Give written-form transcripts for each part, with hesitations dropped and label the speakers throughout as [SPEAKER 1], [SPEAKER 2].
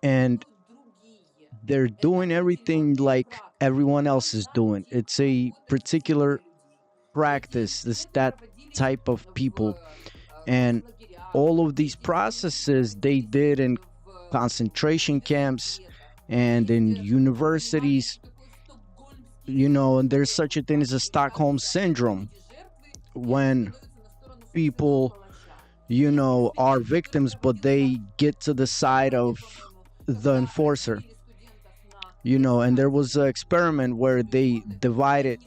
[SPEAKER 1] and they're doing everything like everyone else is doing. It's a particular practice, this that type of people. And all of these processes they did in concentration camps and in universities, and there's such a thing as a Stockholm syndrome when people, are victims, but they get to the side of the enforcer, and there was an experiment where they divided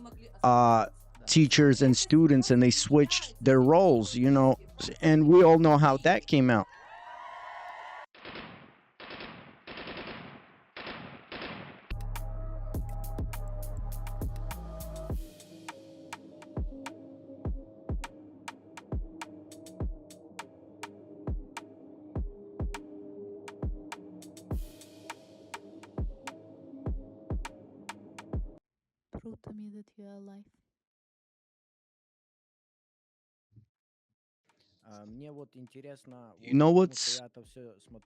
[SPEAKER 1] uh, teachers and students and they switched their roles, and we all know how that came out.
[SPEAKER 2] Prove to me that you are alive.
[SPEAKER 1] You know what's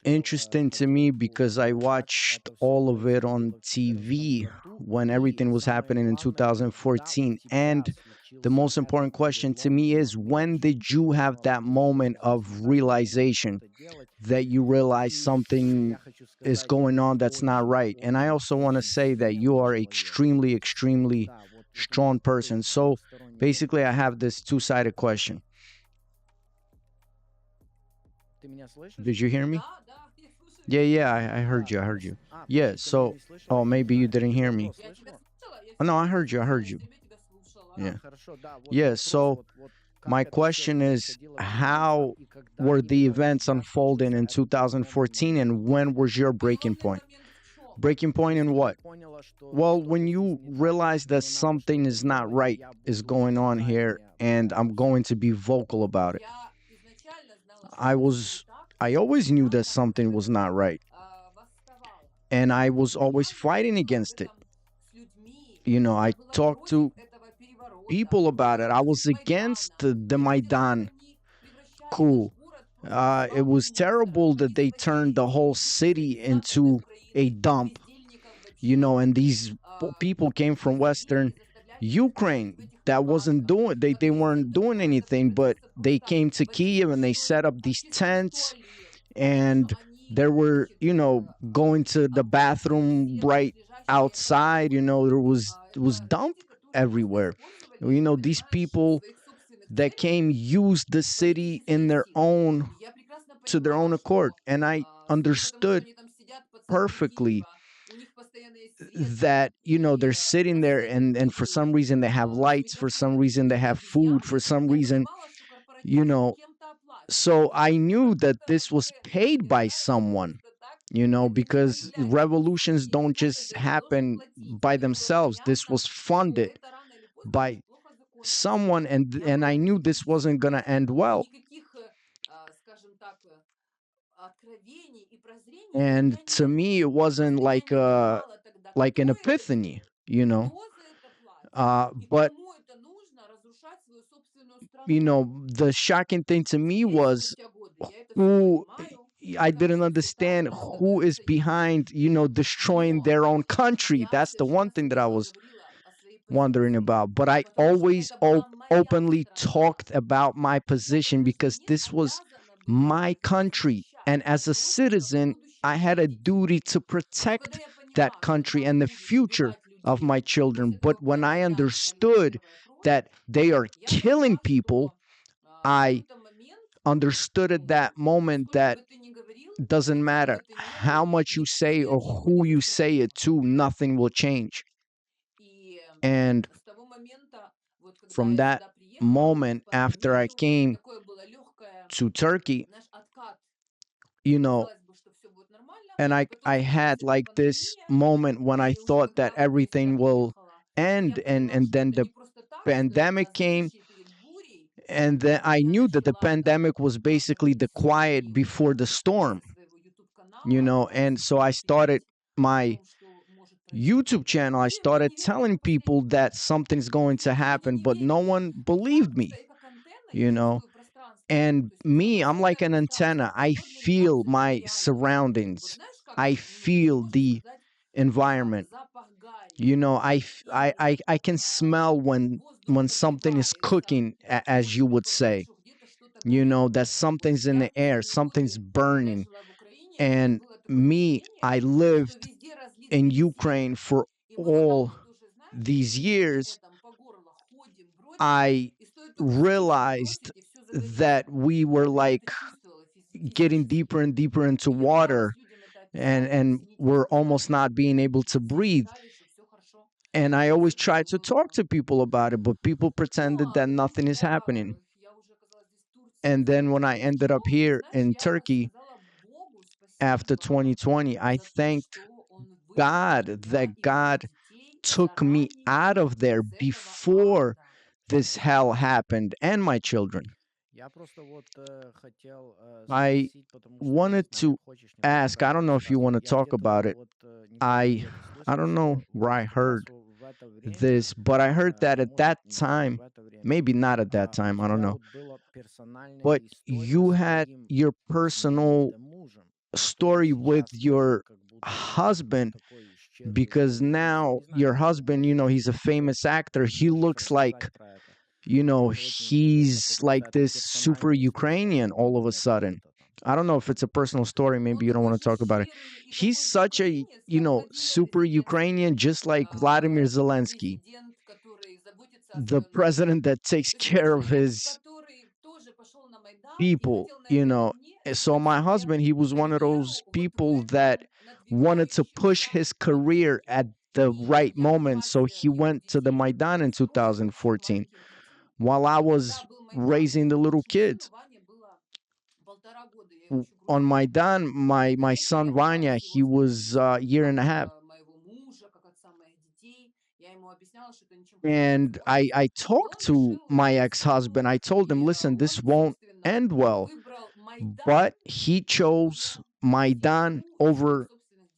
[SPEAKER 1] interesting to me, because I watched all of it on TV when everything was happening in 2014. And the most important question to me is, when did you have that moment of realization that you realize something is going on that's not right? And I also want to say that you are extremely, extremely strong person. So basically, I have this two-sided question. Did you hear me? Yeah, yeah, I heard you. I heard you. Yeah, so, oh, maybe you didn't hear me. Oh, no, I heard you. I heard you. Yeah. Yeah, so my question is, how were the events unfolding in 2014, and when was your breaking point? Breaking point in what? Well, when you realize that something is not right is going on here, and I'm going to be vocal about it. I was I always knew that something was not right, and I was always fighting against it. I talked to people about it. I was against the Maidan coup. It was terrible that they turned the whole city into a dump, and these people came from Western Ukraine that wasn't doing, they weren't doing anything, but they came to Kiev and they set up these tents, and there were, going to the bathroom right outside, there was dump everywhere. These people that came used the city in their own to their own accord, and I understood perfectly that, they're sitting there, and for some reason they have lights, for some reason they have food, for some reason, you know so I knew that this was paid by someone, because revolutions don't just happen by themselves. This was funded by someone, and I knew this wasn't going to end well. And to me, it wasn't like an epiphany, but the shocking thing to me was who I didn't understand who is behind, destroying their own country. That's the one thing that I was wondering about. But I always openly talked about my position, because this was my country. And as a citizen, I had a duty to protect that country and the future of my children. But when I understood that they are killing people, I understood at that moment that doesn't matter how much you say or who you say it to, nothing will change. And from that moment, after I came to Turkey, you know, and I had like this moment when I thought that everything will end, and then the pandemic came, and then I knew that the pandemic was basically the quiet before the storm, and so I started my YouTube channel. I started telling people that something's going to happen, but no one believed me, you know. And me, I'm like an antenna. I feel my surroundings. I feel the environment. I can smell when something is cooking, as you would say. That something's in the air, something's burning. And me, I lived in Ukraine for all these years. I realized that we were like getting deeper and deeper into water, and we're almost not being able to breathe. And I always try to talk to people about it, but people pretended that nothing is happening. And then when I ended up here in Turkey after 2020, I thanked God that God took me out of there before this hell happened and my children. I wanted to ask, I don't know if you want to talk about it. I I don't know where I heard this, but I heard that at that time, maybe not at that time, I don't know, but you had your personal story with your husband, because now your husband, he's a famous actor. He looks like, he's like this super Ukrainian all of a sudden. I don't know if it's a personal story. Maybe you don't want to talk about it. He's such a, super Ukrainian, just like Vladimir Zelensky, the president that takes care of his people. So my husband, he was one of those people that wanted to push his career at the right moment. So he went to the Maidan in 2014 while I was raising the little kids. On Maidan, my son Vanya, he was a year and a half. And I talked to my ex-husband. I told him, listen, this won't end well. But he chose Maidan over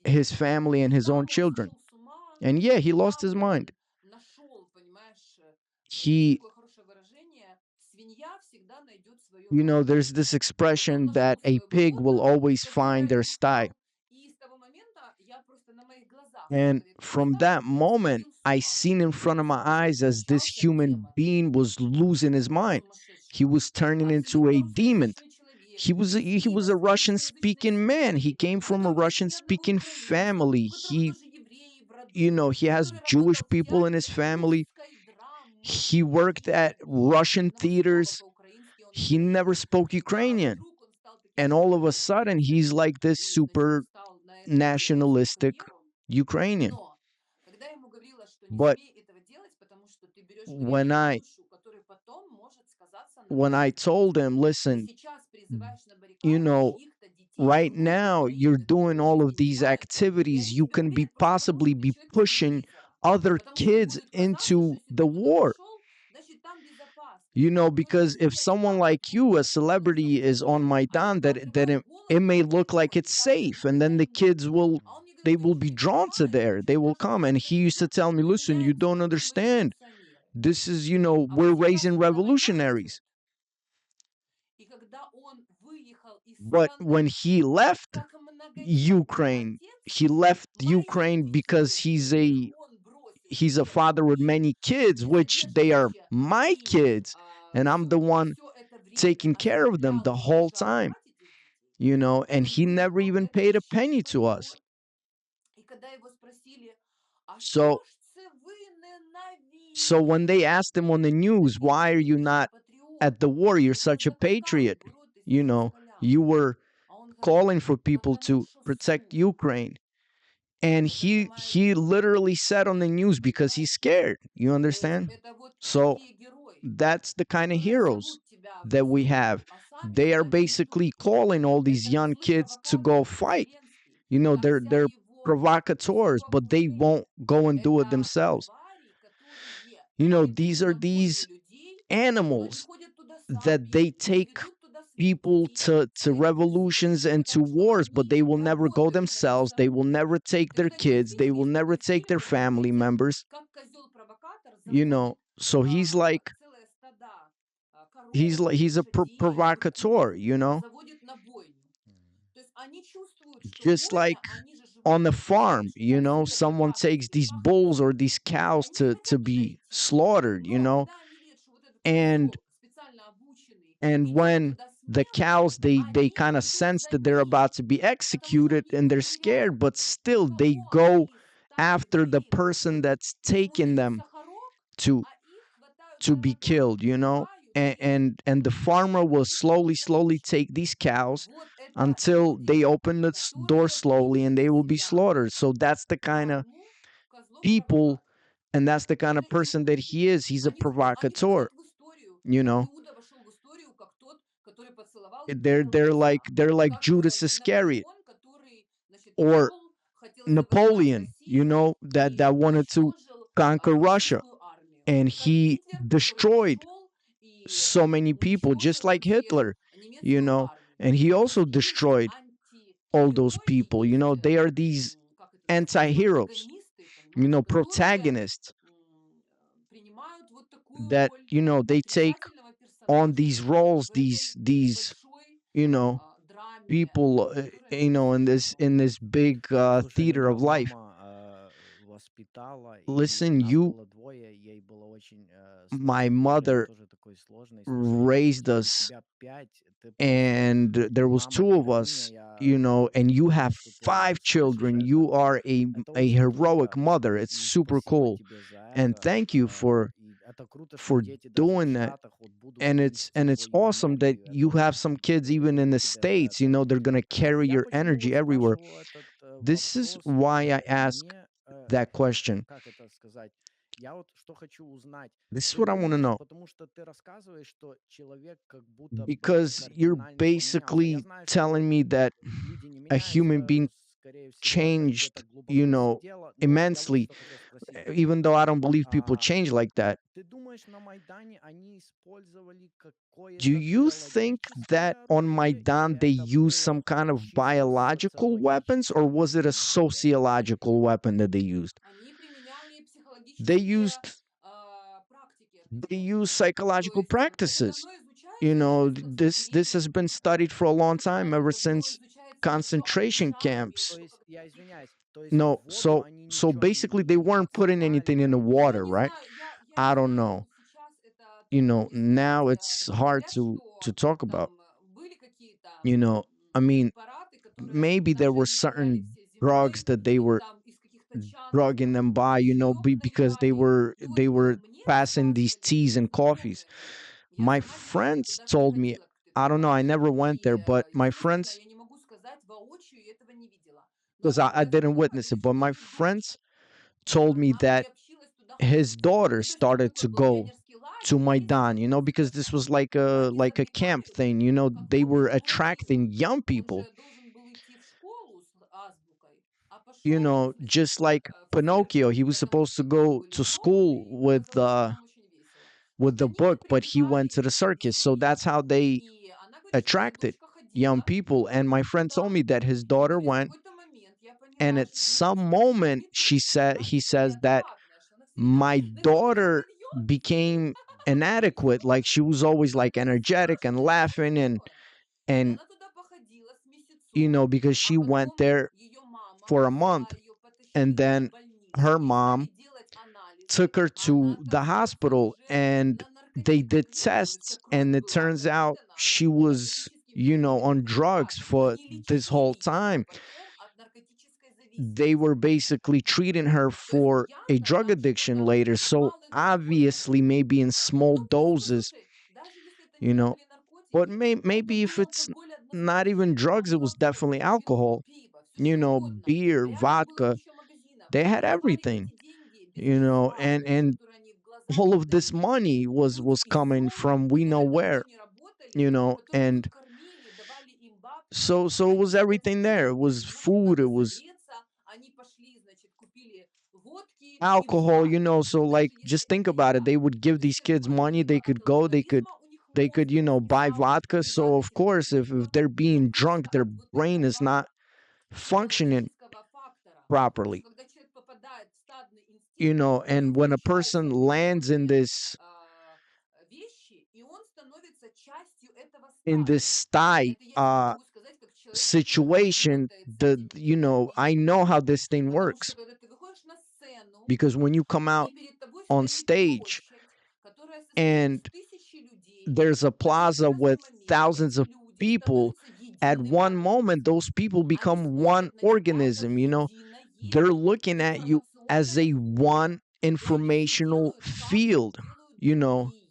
[SPEAKER 1] his family and his own children. And yeah, he lost his mind. He, there's this expression that a pig will always find their sty. And from that moment, I seen in front of my eyes as this human being was losing his mind. He was turning into a demon. He was a Russian speaking man. He came from a Russian speaking family. He has Jewish people in his family. He worked at Russian theaters. He never spoke Ukrainian. And all of a sudden, he's like this super nationalistic Ukrainian. But when I told him, listen, you know, right now you're doing all of these activities, you can be possibly be pushing other kids into the war. Because if someone like you, a celebrity, is on Maidan, it may look like it's safe, and then the kids will be drawn to there. They will come. And he used to tell me, listen, you don't understand. This is, we're raising revolutionaries. But when he left Ukraine because he's a father with many kids, which they are my kids, and I'm the one taking care of them the whole time, and he never even paid a penny to us. So when they asked him on the news, why are you not at the war? You're such a patriot. You were calling for people to protect Ukraine. And he literally said on the news, because he's scared. You understand? So that's the kind of heroes that we have. They are basically calling all these young kids to go fight. They're provocateurs, but they won't go and do it themselves. These animals that they take people to revolutions and to wars, but they will never go themselves. They will never take their kids. They will never take their family members. So he's like he's a provocateur, just like on the farm, someone takes these bulls or these cows to be slaughtered, and when the cows, they kind of sense that they're about to be executed and they're scared, but still they go after the person that's taking them to be killed, and the farmer will slowly take these cows until they open the door slowly and they will be slaughtered. So that's the kind of people, and that's the kind of person that he is. He's a provocateur, you know they're like Judas Iscariot or Napoleon, that wanted to conquer Russia, and he destroyed so many people, just like Hitler, and he also destroyed all those people. They are these anti-heroes, protagonists that they take on these roles, these people, in this big theater of life. Listen, my mother raised us, and there was two of us, and you have five children. You are a heroic mother. It's super cool, and thank you for doing that. And it's awesome that you have some kids even in the States. They're gonna carry your energy everywhere. This is why I ask that question. This is what I want to know, because you're basically telling me that a human being changed, immensely, even though I don't believe people change like that. Do you think that on Maidan they used some kind of biological weapons, or was it a sociological weapon that they used? They used they use psychological practices. This has been studied for a long time, ever since concentration camps. No, so basically they weren't putting anything in the water, right? I don't know. Now it's hard to talk about. You know, I mean, maybe there were certain drugs that they were drugging them by, because they were passing these teas and coffees. My friends told me, I don't know, I never went there, but my friends, because I didn't witness it, but my friends told me that his daughter started to go to Maidan, because this was like a camp thing. They were attracting young people, just like Pinocchio. He was supposed to go to school with the book, but he went to the circus. So that's how they attracted young people. And my friend told me that his daughter went, and at some moment he says that my daughter became inadequate. Like, she was always like energetic and laughing, and because she went there for a month, and then her mom took her to the hospital, and they did tests, and it turns out she was on drugs for this whole time. They were basically treating her for a drug addiction later. So obviously, maybe in small doses, you know. But maybe if it's not even drugs, it was definitely alcohol. Beer, vodka. They had everything. And all of this money was coming from we know where. And so it was everything there. It was food. It was alcohol, so like just think about it. They would give these kids money, they could go, they could buy vodka. So of course, if they're being drunk, their brain is not functioning properly. And when a person lands in this in this sty situation, I know how this thing works, because when you come out on stage and there's a plaza with thousands of people, at one moment those people become one organism. They're looking at you as a one informational field,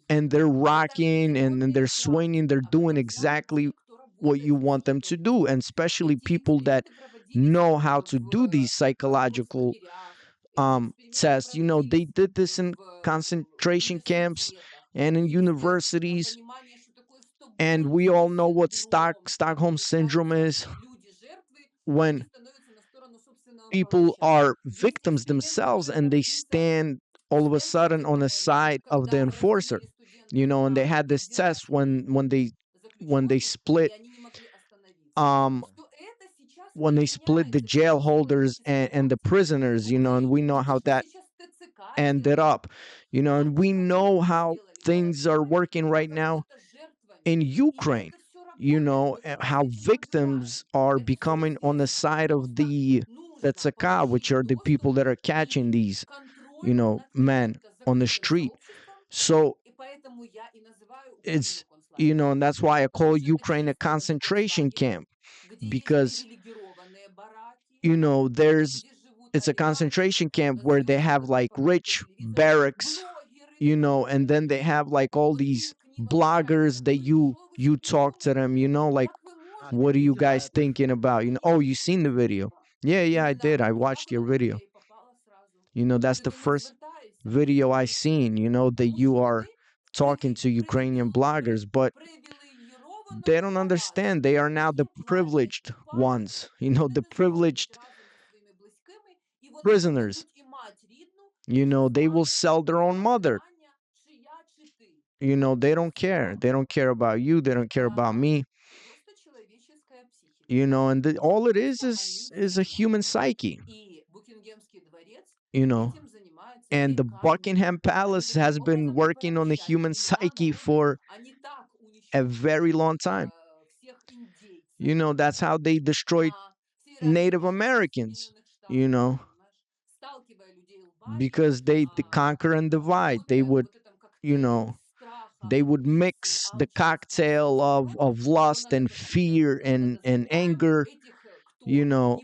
[SPEAKER 1] and they're rocking and then they're swinging, they're doing exactly what you want them to do. And especially people that know how to do these psychological tests. They did this in concentration camps and in universities, and we all know what Stockholm syndrome is, when people are victims themselves and they stand all of a sudden on the side of the enforcer. And they had this test when they split um when they split the jail holders and the prisoners, and we know how that ended up, and we know how things are working right now in Ukraine, how victims are becoming on the side of the tzk, which are the people that are catching these, men on the street. So it's, and that's why I call Ukraine a concentration camp, because, there's it's a concentration camp where they have like rich barracks, and then they have like all these bloggers that you talk to them, like, what are you guys thinking about? Oh, you seen the video? Yeah, yeah, I did. I watched your video. That's the first video I seen, that you are talking to Ukrainian bloggers, but they don't understand. They are now the privileged ones, the privileged prisoners. They will sell their own mother. They don't care. They don't care about you. They don't care about me. And all it is a human psyche. You know, and the Buckingham Palace has been working on the human psyche for a very long time. That's how they destroyed Native Americans. You know, because they conquer and divide. They would, you know, they would mix the cocktail of lust and fear and anger. You know,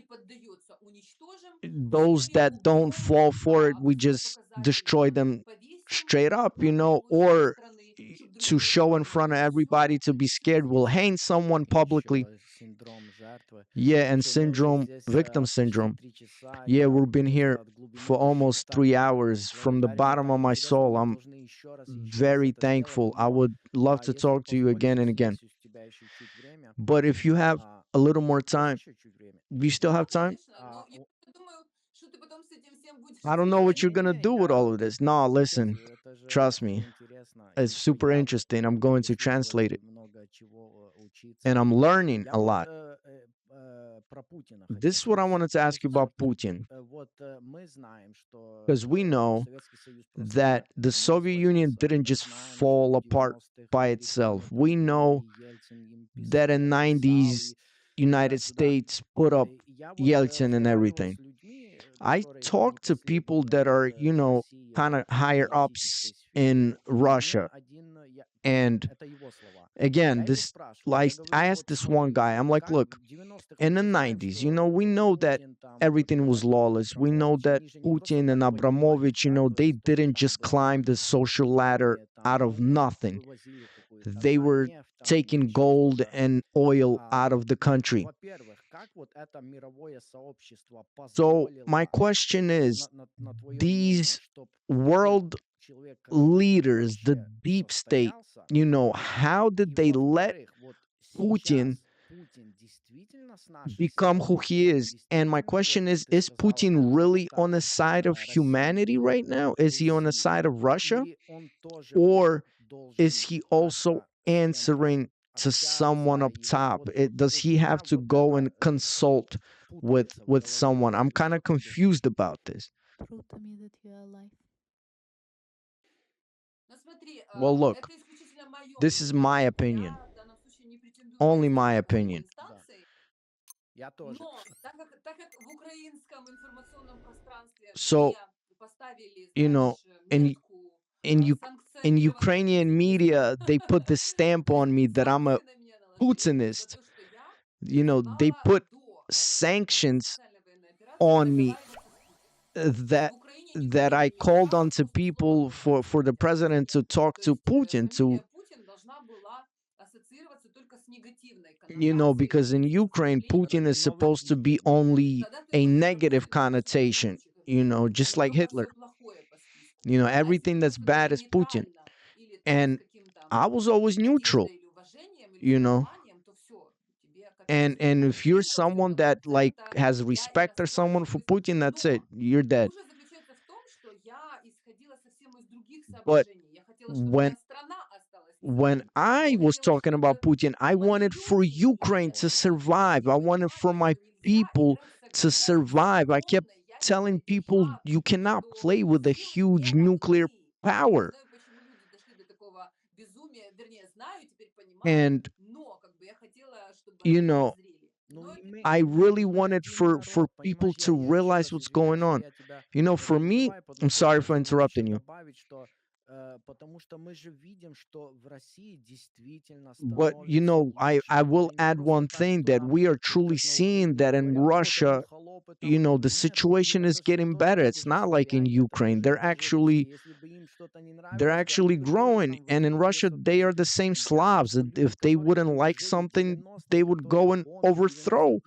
[SPEAKER 1] those that don't fall for it, we just destroy them straight up, or to show in front of everybody to be scared, we'll hang someone publicly. Yeah, and victim syndrome. Yeah, we've been here for almost 3 hours. From the bottom of my soul, I'm very thankful. I would love to talk to you again and again. But if you have a little more time, we still have time? I don't know what you're going to do with all of this. No, listen, trust me. It's super interesting. I'm going to translate it. And I'm learning a lot. This is what I wanted to ask you about Putin. Because we know that the Soviet Union didn't just fall apart by itself. We know that in 90s United States put up Yeltsin and everything. I talk to people that are, kind of higher ups in Russia. And again, like I asked this one guy, I'm like, look, in the 90s, we know that everything was lawless. We know that Putin and Abramovich, they didn't just climb the social ladder out of nothing. They were taking gold and oil out of the country. So my question is, these world leaders, the deep state, how did they let Putin become who he is? And my question is Putin really on the side of humanity right now? Is he on the side of Russia? Or is he also answering to someone up top? Does he have to go and consult with someone? I'm kind of confused about this.
[SPEAKER 2] Prove to me that you are alive.
[SPEAKER 1] Well, look, this is my opinion. only my opinion. So, you know, in in U- in Ukrainian media, they put the stamp on me that I'm a Putinist. They put sanctions on me, that I called on to people for the president to talk to Putin, because in Ukraine, Putin is supposed to be only a negative connotation, just like Hitler. Everything that's bad is Putin. And I was always neutral, you know. And if you're someone that like has respect or someone for Putin, that's it. You're dead. But when when I was talking about Putin, I wanted for Ukraine to survive. I wanted for my people to survive. I kept telling people you cannot play with a huge nuclear power. And you know, I really wanted for people to realize what's going on. For me, I'm sorry for interrupting you. But I will add one thing, that we are truly seeing that in Russia, the situation is getting better. It's not like in Ukraine. They're actually growing. And in Russia, they are the same Slavs. If they wouldn't like something, they would go and overthrow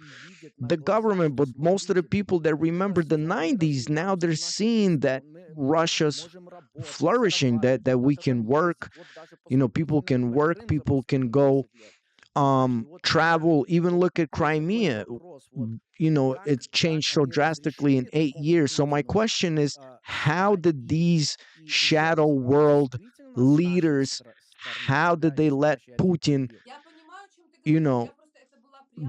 [SPEAKER 1] the government. But most of the people that remember the 90s, now they're seeing that Russia's flourishing, that we can work, people can work, people can go travel, even look at Crimea. It's changed so drastically in 8 years. So my question is, how did these shadow world leaders, how did they let Putin, you know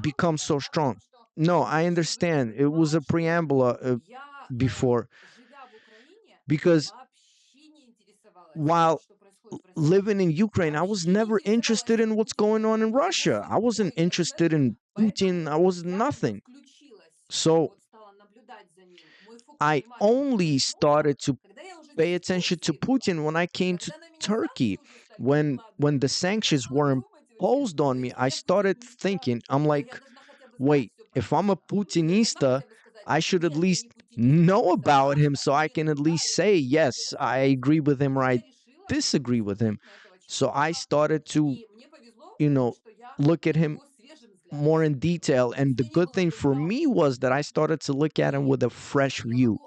[SPEAKER 1] become so strong? No, I understand. It was a preamble before, because while living in Ukraine, I was never interested in what's going on in Russia. I wasn't interested in Putin. I was nothing. So I only started to pay attention to Putin when I came to Turkey. When the sanctions were imposed on me, I started thinking, I'm like, wait, if I'm a Putinista, I should at least know about him so I can at least say, yes, I agree with him or I disagree with him. So I started to, you know, look at him more in detail. And the good thing for me was that I started to look at him with a fresh view.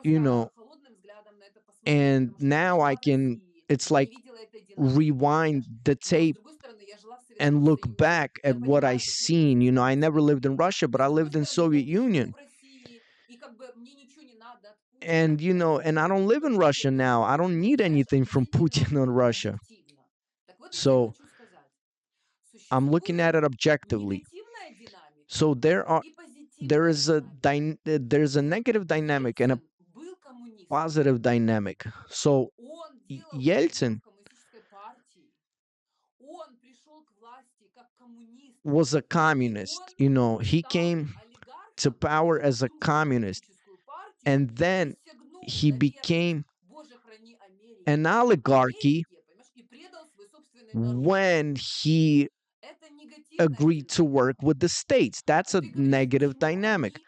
[SPEAKER 1] You know, and now I can, it's like rewind the tape and look back at what I seen. I never lived in Russia, but I lived in Soviet Union. And and I don't live in Russia now. I don't need anything from Putin on Russia. So I'm looking at it objectively. So there's a negative dynamic and a positive dynamic. So Yeltsin was a communist. He came to power as a communist, and then he became an oligarchy when he agreed to work with the states. That's a negative dynamic.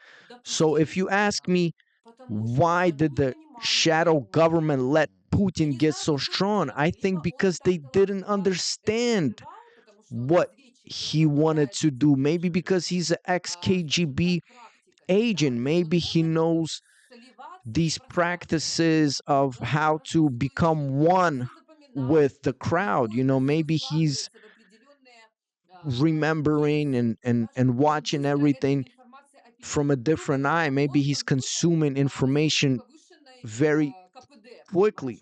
[SPEAKER 1] So if you ask me, why did the shadow government let Putin get so strong? I think because they didn't understand what he wanted to do. Maybe because he's an ex-KGB agent. Maybe he knows these practices of how to become one with the crowd. Maybe he's remembering and watching everything from a different eye. Maybe he's consuming information very quickly.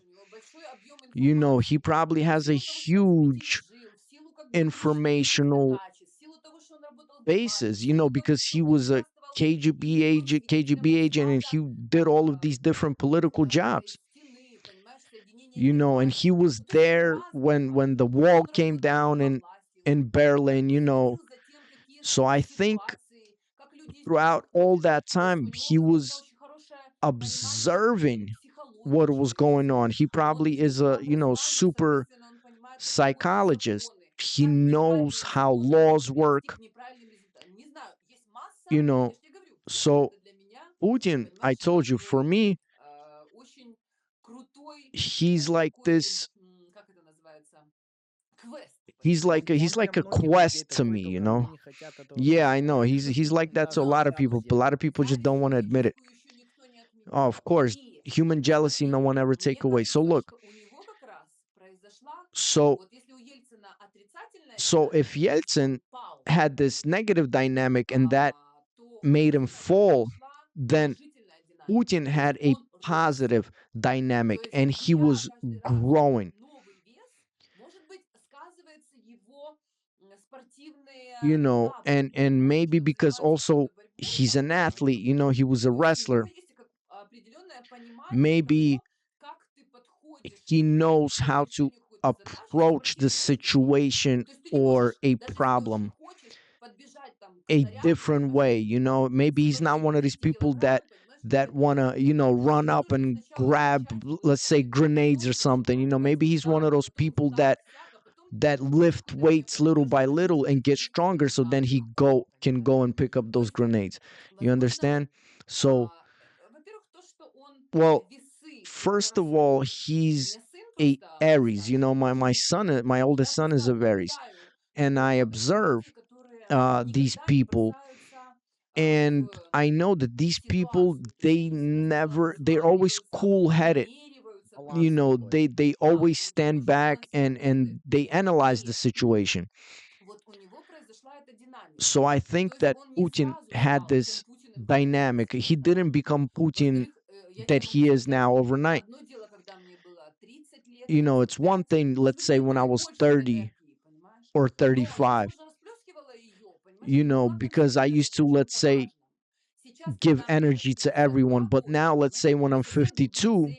[SPEAKER 1] He probably has a huge informational basis, because he was a KGB agent, and he did all of these different political jobs. and he was there when the wall came down in Berlin, so I think throughout all that time he was observing what was going on. He probably is a super psychologist. He knows how laws work, you know so Putin, I told you, for me, he's like this. He's like a quest to me. Yeah, I know. He's like that to a lot of people, but a lot of people just don't want to admit it. Oh, of course, human jealousy, no one ever take away. So look, so if Yeltsin had this negative dynamic and that made him fall, then Putin had a positive dynamic and he was growing. And maybe because also he's an athlete, he was a wrestler. Maybe he knows how to approach the situation or a problem a different way. Maybe he's not one of these people that want to run up and grab, let's say, grenades or something. Maybe he's one of those people that lift weights little by little and get stronger, so then he can go and pick up those grenades. You understand? So, well, first of all, he's a Aries. My oldest son is a Aries, and I observe these people, and I know that these people, they're always cool headed. They always stand back and they analyze the situation. So I think that Putin had this dynamic. He didn't become Putin that he is now overnight. It's one thing, let's say, when I was 30 or 35, because I used to, let's say, give energy to everyone. But now, let's say, when I'm 52,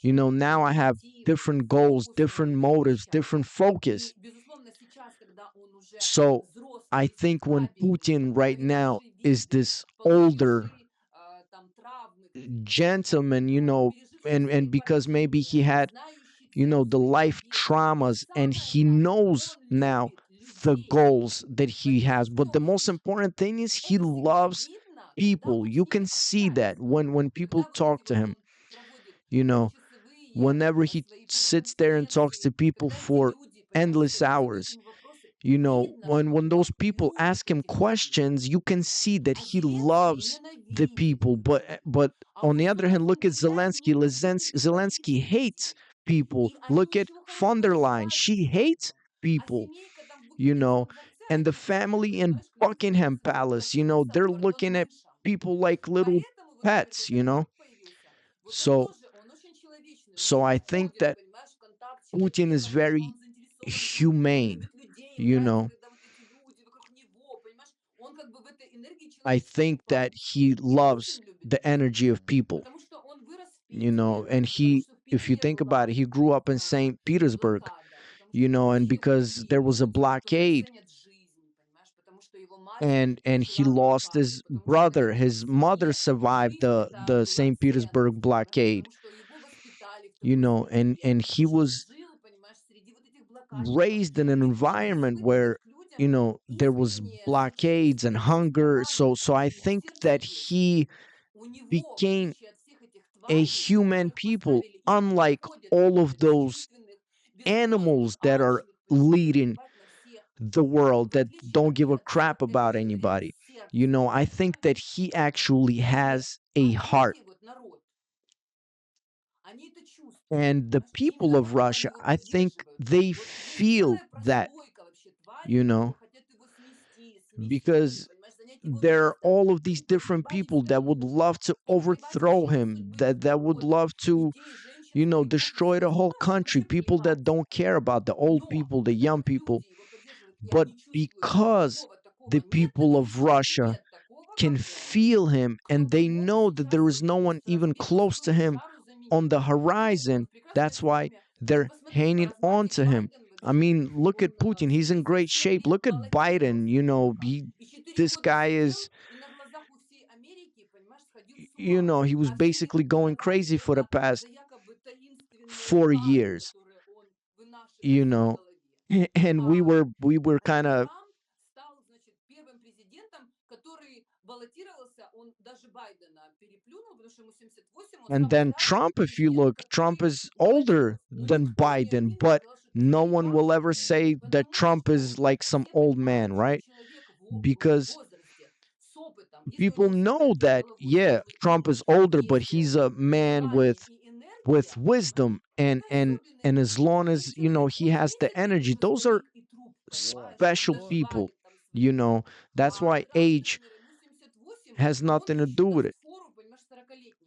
[SPEAKER 1] now I have different goals, different motives, different focus. So I think when Putin right now is this older gentleman, and because maybe he had, the life traumas, and he knows now the goals that he has. But the most important thing is he loves people. You can see that when people talk to him, you know whenever he sits there and talks to people for endless hours, when those people ask him questions, you can see that he loves the people. But on the other hand, look at Zelensky hates people. Look at von der Leyen, she hates people. you know and the family in Buckingham Palace, they're looking at people like little pets. So I think that Putin is very humane. You know, I think that he loves the energy of people. And if you think about it, he grew up in St. Petersburg. And because there was a blockade, and he lost his brother, his mother survived the St. Petersburg blockade. And he was raised in an environment where there was blockades and hunger. So I think that he became a human people, unlike all of those animals that are leading the world, that don't give a crap about anybody. I think that he actually has a heart. And the people of Russia, I think they feel that, you know, because there are all of these different people that would love to overthrow him, that would love to, destroy the whole country. People that don't care about the old people, the young people. But because the people of Russia can feel him and they know that there is no one even close to him on the horizon. That's why they're hanging on to him. I mean, look at Putin. He's in great shape. Look at Biden. This guy is, he was basically going crazy for the past 4 years, you know, and we were kind of. And then Trump, if you look, Trump is older than Biden, but no one will ever say that Trump is like some old man, right? Because people know that, yeah, Trump is older, but he's a man with wisdom, and as long as he has the energy, those are special people. That's why age has nothing to do with it.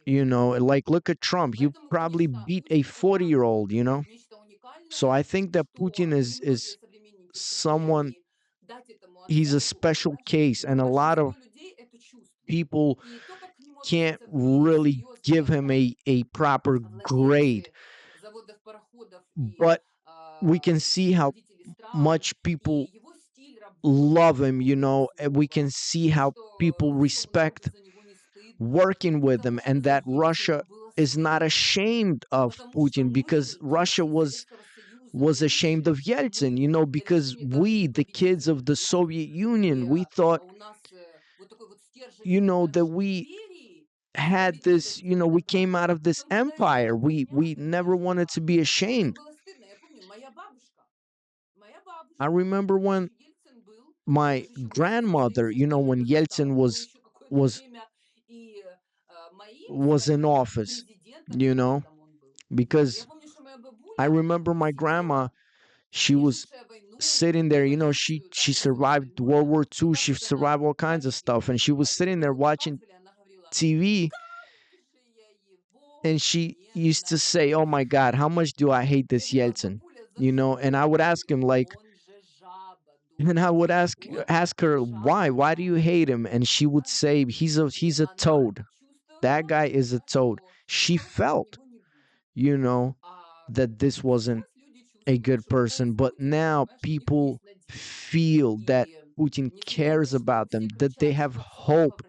[SPEAKER 1] Like, look at Trump. You probably beat a 40-year-old. So I think that Putin is someone. He's a special case, and a lot of people can't really give him a proper grade. But we can see how much people love him, and we can see how people respect working with him, and that Russia is not ashamed of Putin, because Russia was ashamed of Yeltsin, because we, the kids of the Soviet Union, we thought, that we had this, we came out of this empire. We never wanted to be ashamed. I remember when my grandmother, when Yeltsin was was in office, you know, because I remember my grandma, she was sitting there, she survived World War II, she survived all kinds of stuff, and she was sitting there watching TV, and she used to say, "Oh my God, how much do I hate this Yeltsin?" And I would ask him, like, and I would ask her, why do you hate him? And she would say, he's a toad. That guy is a toad. She felt, you know, that this wasn't a good person, but now people feel that Putin cares about them, that they have hope,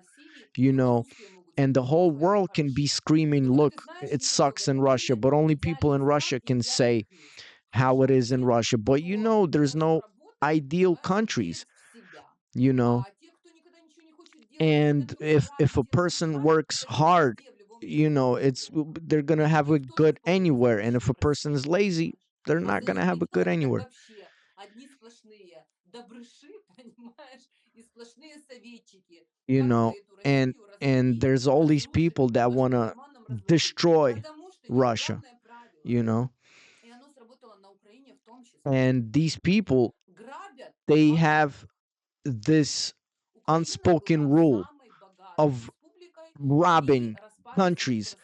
[SPEAKER 1] you know, and the whole world can be screaming, "Look, it sucks in Russia," but only people in Russia can say how it is in Russia. But there's no ideal countries, you know. And if a person works hard, it's they're gonna have it good anywhere. And if a person is lazy, they're not gonna have it good anywhere. You know, and there's all these people that wanna destroy Russia, you know. And these people, they have this unspoken rule of robbing countries,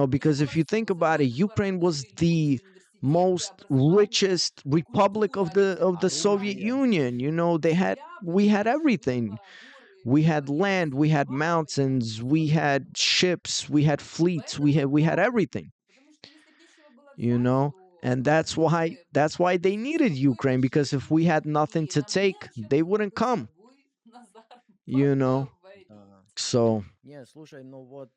[SPEAKER 1] because if you think about it, Ukraine was the most richest republic of the Soviet Union. We had everything. We had land, we had mountains, we had ships, we had fleets, we had everything, you know and that's why they needed Ukraine, because if we had nothing to take, they wouldn't come, you know
[SPEAKER 3] Да.
[SPEAKER 1] so.
[SPEAKER 3] Не, слушай, ну вот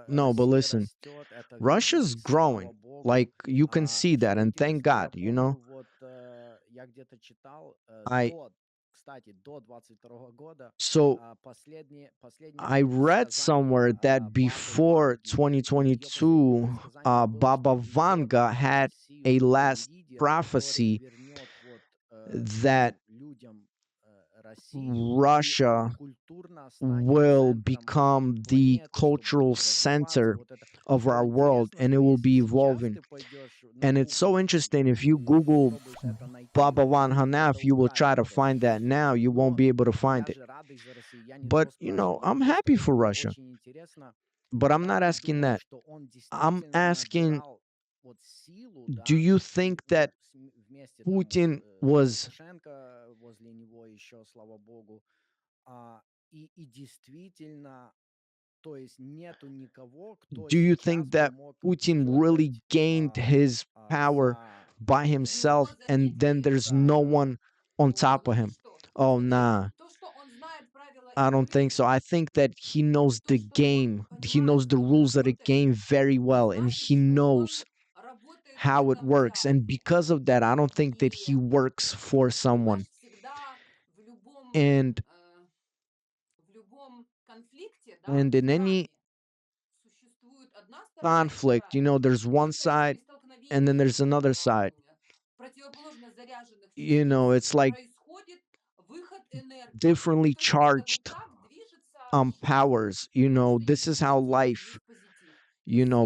[SPEAKER 1] No, but
[SPEAKER 3] Россия
[SPEAKER 1] listen,
[SPEAKER 3] растет, это видно,
[SPEAKER 1] Russia's
[SPEAKER 3] и слава
[SPEAKER 1] growing.
[SPEAKER 3] богу.
[SPEAKER 1] Like, you can
[SPEAKER 3] А
[SPEAKER 1] see that,
[SPEAKER 3] что
[SPEAKER 1] and thank
[SPEAKER 3] интересно, я
[SPEAKER 1] God.
[SPEAKER 3] помню, вот я где-то читал
[SPEAKER 1] I
[SPEAKER 3] кстати, до 22 года
[SPEAKER 1] so
[SPEAKER 3] последнее
[SPEAKER 1] I read
[SPEAKER 3] предсказание
[SPEAKER 1] somewhere that
[SPEAKER 3] Бабы
[SPEAKER 1] before
[SPEAKER 3] Ванги, ее последнее
[SPEAKER 1] 2022,
[SPEAKER 3] предсказание было,
[SPEAKER 1] Baba
[SPEAKER 3] что идет
[SPEAKER 1] Vanga had
[SPEAKER 3] Россию
[SPEAKER 1] a
[SPEAKER 3] такой
[SPEAKER 1] last
[SPEAKER 3] лидер, который
[SPEAKER 1] prophecy
[SPEAKER 3] вернет вот
[SPEAKER 1] that
[SPEAKER 3] всем людям Россию и
[SPEAKER 1] Russia
[SPEAKER 3] культурно станет
[SPEAKER 1] will
[SPEAKER 3] центром
[SPEAKER 1] become the
[SPEAKER 3] планеты, что
[SPEAKER 1] cultural
[SPEAKER 3] будет развиваться.
[SPEAKER 1] center
[SPEAKER 3] Вот это.
[SPEAKER 1] of
[SPEAKER 3] Что
[SPEAKER 1] our world,
[SPEAKER 3] интересно,
[SPEAKER 1] and it
[SPEAKER 3] что
[SPEAKER 1] will
[SPEAKER 3] если
[SPEAKER 1] be
[SPEAKER 3] сейчас
[SPEAKER 1] evolving.
[SPEAKER 3] ты пойдешь на
[SPEAKER 1] And it's so
[SPEAKER 3] Google
[SPEAKER 1] interesting. If
[SPEAKER 3] и
[SPEAKER 1] you Google
[SPEAKER 3] попробуешь это найти,
[SPEAKER 1] Baba Van
[SPEAKER 3] это
[SPEAKER 1] Hanaf, you will try to
[SPEAKER 3] украинское
[SPEAKER 1] find that now.
[SPEAKER 3] существо.
[SPEAKER 1] You won't
[SPEAKER 3] Но
[SPEAKER 1] be able to find
[SPEAKER 3] я
[SPEAKER 1] it.
[SPEAKER 3] же радый за Россию. Я не
[SPEAKER 1] But,
[SPEAKER 3] то спрашиваю,
[SPEAKER 1] I'm
[SPEAKER 3] просто
[SPEAKER 1] happy
[SPEAKER 3] вот
[SPEAKER 1] for
[SPEAKER 3] мне
[SPEAKER 1] Russia.
[SPEAKER 3] очень интересно,
[SPEAKER 1] But I'm
[SPEAKER 3] как
[SPEAKER 1] not
[SPEAKER 3] ты
[SPEAKER 1] asking
[SPEAKER 3] думаешь,
[SPEAKER 1] that.
[SPEAKER 3] что он
[SPEAKER 1] I'm
[SPEAKER 3] действительно
[SPEAKER 1] asking,
[SPEAKER 3] набирал вот силу,
[SPEAKER 1] do
[SPEAKER 3] да,
[SPEAKER 1] you think that
[SPEAKER 3] вместе там
[SPEAKER 1] Putin was
[SPEAKER 3] Лукашенко возле него еще, слава богу, и действительно
[SPEAKER 1] Do you think that Putin really gained his power by himself and then there's no one on top of him? Oh, nah, I don't think so. I think that he knows the game. He knows the rules of the game very well, and he knows how it works. And because of that, I don't think that he works for someone. And in any conflict, there's one side and then there's another side. It's like differently charged powers. This is how life,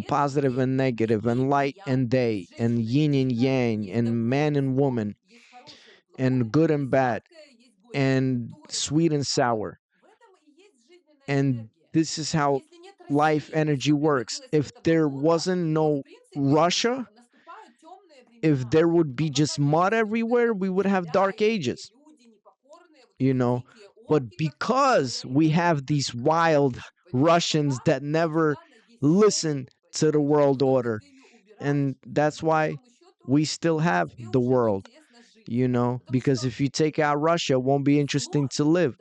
[SPEAKER 1] positive and negative, and light and day, and yin and yang, and man and woman, and good and bad, and sweet and sour. And this is how life energy works. If there wasn't no Russia, if there would be just mud everywhere, we would have dark ages, you know. But because we have these wild Russians that never listen to the world order, and that's why we still have the world, because if you take out Russia, it won't be interesting to live.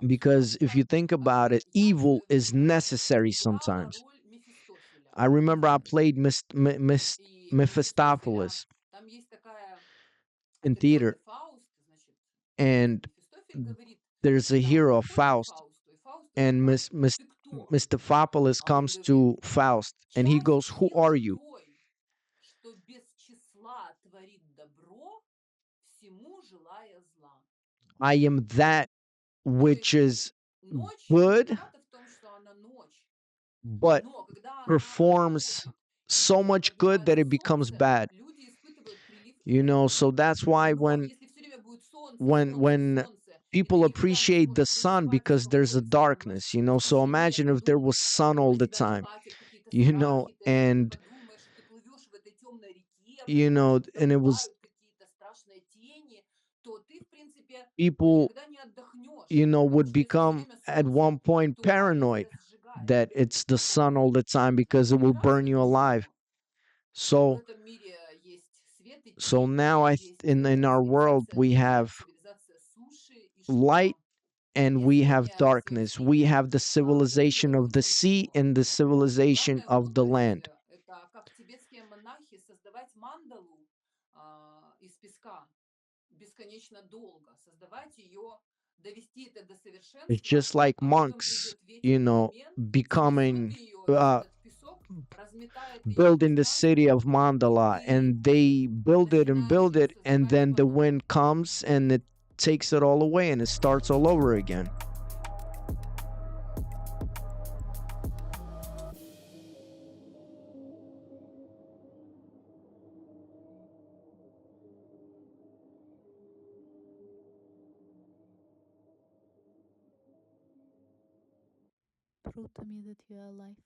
[SPEAKER 1] Because if you think about it, evil is necessary sometimes. I remember I played Mephistopheles in theater, and there's a hero, Faust, and Mephistopheles comes to Faust, and he goes, "Who are you?" "I am that which is good, but performs so much good that it becomes bad." So that's why when people appreciate the sun, because there's a darkness, so imagine if there was sun all the time, and and it was people, would become at one point paranoid that it's the sun all the time because it will burn you alive. So now in our world we have light and we have darkness. We have the civilization of the sea and the civilization of the land. It's just like monks, becoming building the city of Mandala, and they build it, and then the wind comes and it takes it all away and it starts all over again.
[SPEAKER 2] Prove to me that you are alive.